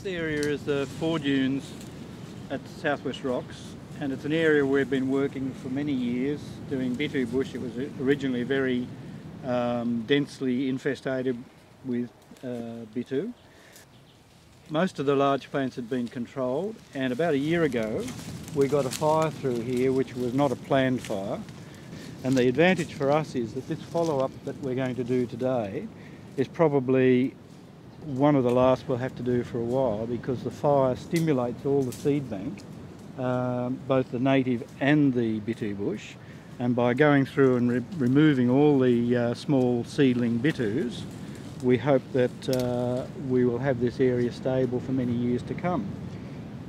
This area is the 4 dunes at Southwest Rocks, and it's an area we've been working for many years doing Bitou bush. It was originally very densely infested with Bitou. Most of the large plants had been controlled, and about a year ago we got a fire through here which was not a planned fire. And the advantage for us is that this follow-up that we're going to do today is probably one of the last we'll have to do for a while, because the fire stimulates all the seed bank, both the native and the Bitou bush, and by going through and removing all the small seedling Bitous, we hope that we will have this area stable for many years to come.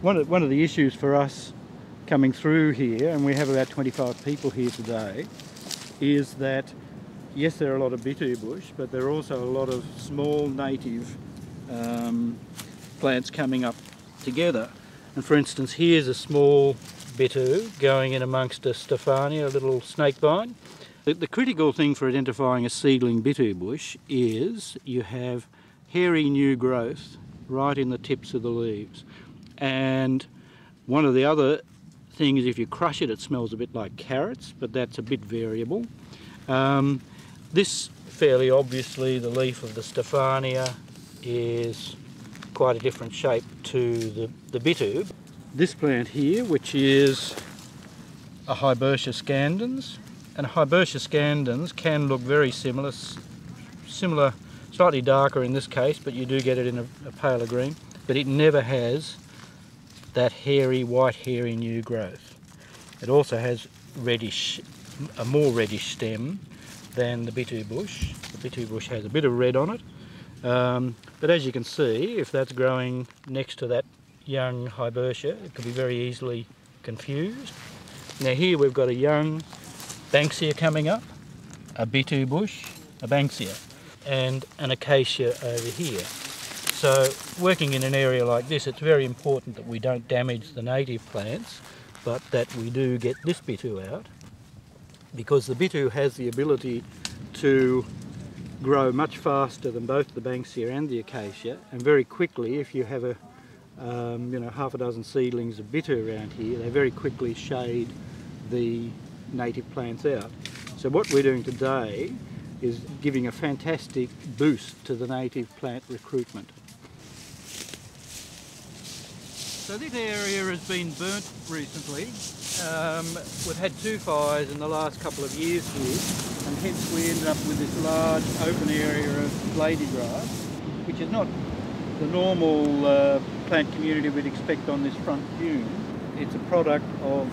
One of the issues for us coming through here, and we have about 25 people here today, is that yes, there are a lot of Bitou bush, but there are also a lot of small native plants coming up together. And for instance, here's a small Bitou going in amongst a Stephania, a little snake vine. The critical thing for identifying a seedling Bitou bush is you have hairy new growth right in the tips of the leaves. And one of the other things, if you crush it, it smells a bit like carrots, but that's a bit variable. This, fairly obviously, the leaf of the Stephania is quite a different shape to the Bitou. This plant here, which is a Hibertia scandens, and Hibertia scandens can look very similar, slightly darker in this case, but you do get it in a paler green, but it never has that white hairy new growth. It also has a more reddish stem than the Bitou bush. The Bitou bush has a bit of red on it, but as you can see, if that's growing next to that young Hibertia, it can be very easily confused. Now here we've got a young Banksia coming up, a Bitou bush, a Banksia, and an acacia over here. So working in an area like this, it's very important that we don't damage the native plants, but that we do get this Bitou out, because the Bitou has the ability to grow much faster than both the Banksia and the acacia, and very quickly, if you have half a dozen seedlings of Bitou around here, they very quickly shade the native plants out. So what we're doing today is giving a fantastic boost to the native plant recruitment. So this area has been burnt recently. We've had 2 fires in the last couple of years here, and hence we ended up with this large open area of blady grass, which is not the normal plant community we'd expect on this front dune. It's a product of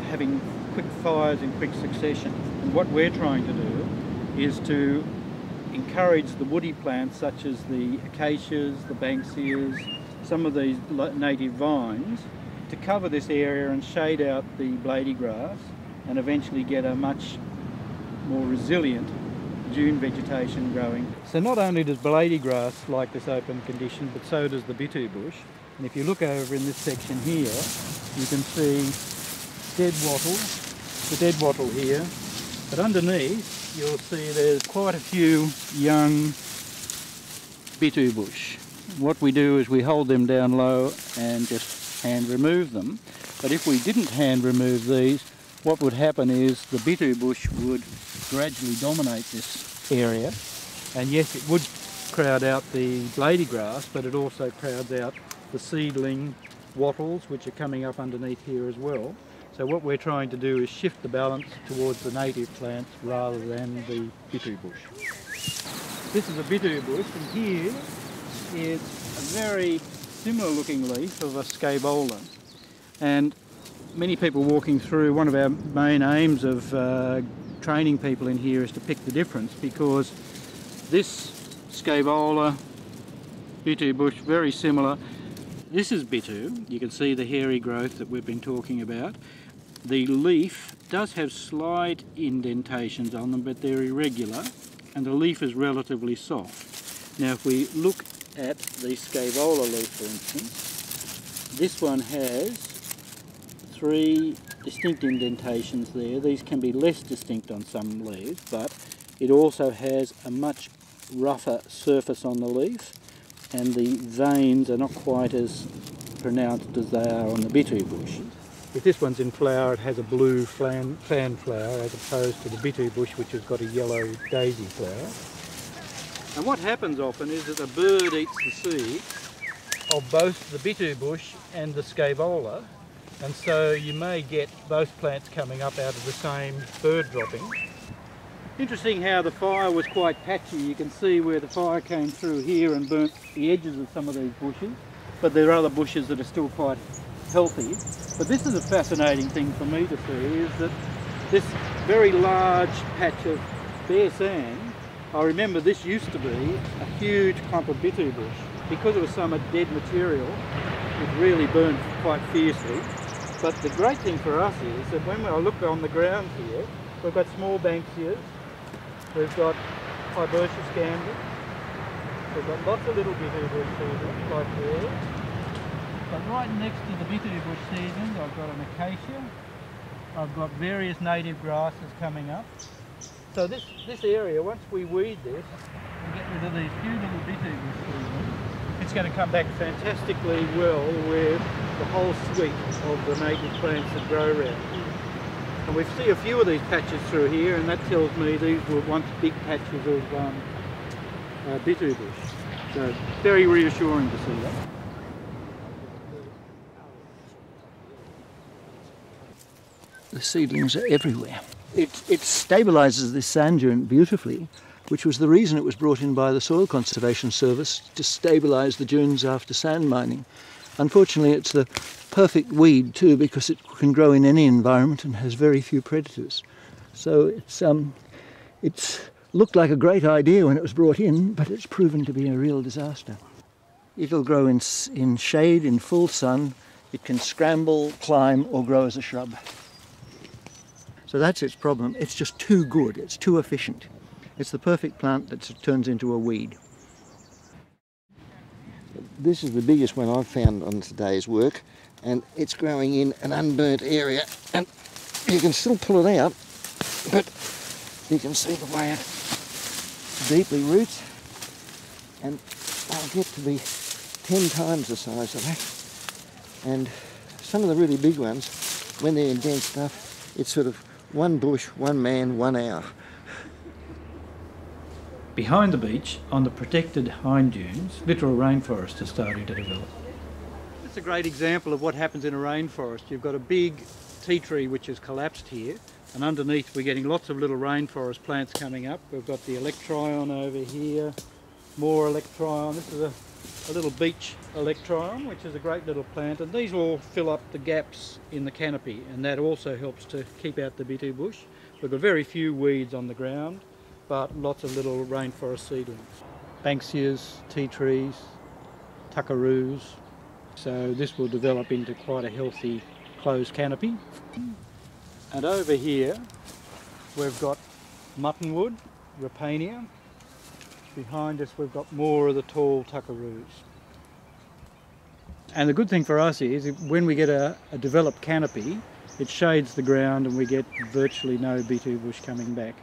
having quick fires in quick succession, and what we're trying to do is to encourage the woody plants such as the acacias, the Banksias, some of these native vines, to cover this area and shade out the blady grass, and eventually get a much more resilient dune vegetation growing. So not only does blady grass like this open condition, but so does the Bitou bush. And if you look over in this section here, you can see dead wattle, the dead wattle here, but underneath you'll see there's quite a few young Bitou bush. What we do is we hold them down low and just hand remove them. But if we didn't hand remove these, what would happen is the Bitou bush would gradually dominate this area. And yes, it would crowd out the blady grass, but it also crowds out the seedling wattles, which are coming up underneath here as well. So what we're trying to do is shift the balance towards the native plants rather than the Bitou bush. This is a Bitou bush, and here is a very similar looking leaf of a scaevola. And many people walking through, one of our main aims of training people in here is to pick the difference, because this scaevola, Bitou bush, very similar. This is Bitou. You can see the hairy growth that we've been talking about. The leaf does have slight indentations on them, but they're irregular, and the leaf is relatively soft. Now if we look at the scaevola leaf, for instance, this one has 3 distinct indentations there. These can be less distinct on some leaves, but it also has a much rougher surface on the leaf, and the veins are not quite as pronounced as they are on the Bitou bush. If this one's in flower, it has a blue fan flower as opposed to the Bitou bush, which has got a yellow daisy flower. And what happens often is that a bird eats the seeds of both the Bitou bush and the scaevola, and so you may get both plants coming up out of the same bird dropping. Interesting how the fire was quite patchy. You can see where the fire came through here and burnt the edges of some of these bushes, but there are other bushes that are still quite healthy. But this is a fascinating thing for me to see, is that this very large patch of bare sand, I remember this used to be a huge clump of Bitou bush. Because it was so much dead material, it really burned quite fiercely. But the great thing for us is that when I look on the ground here, we've got small banksias, we've got Herbaceous gambas, we've got lots of little Bitou bush seedlings like there. But right next to the Bitou bush seedlings, I've got an acacia, I've got various native grasses coming up. So this area, once we weed this and get rid of these few little Bitou bush seedlings, it's going to come back fantastically well with the whole suite of the native plants that grow around. And we see a few of these patches through here, and that tells me these were once big patches of Bitou bush. So very reassuring to see that. The seedlings are everywhere. It stabilises this sand dune beautifully, which was the reason it was brought in by the Soil Conservation Service to stabilise the dunes after sand mining. Unfortunately, it's the perfect weed too, because it can grow in any environment and has very few predators. So it's looked like a great idea when it was brought in, but it's proven to be a real disaster. It'll grow in shade, in full sun. It can scramble, climb, or grow as a shrub. So that's its problem. It's just too good. It's too efficient. It's the perfect plant that turns into a weed. This is the biggest one I've found on today's work, and it's growing in an unburnt area, and you can still pull it out, but you can see the way it deeply roots, and they'll get to be 10 times the size of that. And some of the really big ones, when they're in dense stuff, it's sort of one bush, one man, 1 hour. Behind the beach, on the protected hind dunes, literal rainforest is starting to develop. It's a great example of what happens in a rainforest. You've got a big tea tree which has collapsed here, and underneath we're getting lots of little rainforest plants coming up. We've got the electrion over here, more electrion. This is a little beach electrion, which is a great little plant, and these will fill up the gaps in the canopy, and that also helps to keep out the Bitou bush. We've got very few weeds on the ground, but lots of little rainforest seedlings. Banksias, tea trees, tuckaroos. So this will develop into quite a healthy closed canopy. And over here we've got muttonwood, Rapania. Behind us we've got more of the tall tuckaroos. And the good thing for us is when we get a developed canopy, it shades the ground and we get virtually no Bitou bush coming back.